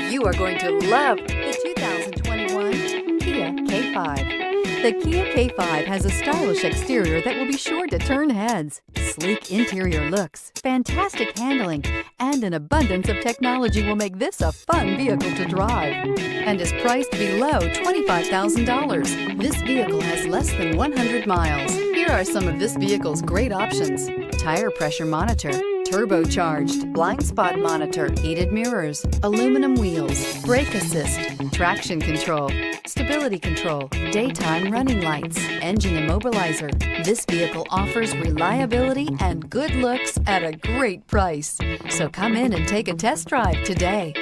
You are going to love the 2021 Kia K5. The Kia K5 has a stylish exterior that will be sure to turn heads. Sleek interior looks, fantastic handling, and an abundance of technology will make this a fun vehicle to drive, and is priced below $25,000. This vehicle has less than 100 miles. Here are some of this vehicle's great options: tire pressure monitor, turbocharged, blind spot monitor, heated mirrors, aluminum wheels, brake assist, traction control, stability control, daytime running lights, engine immobilizer. This vehicle offers reliability and good looks at a great price. So come in and take a test drive today.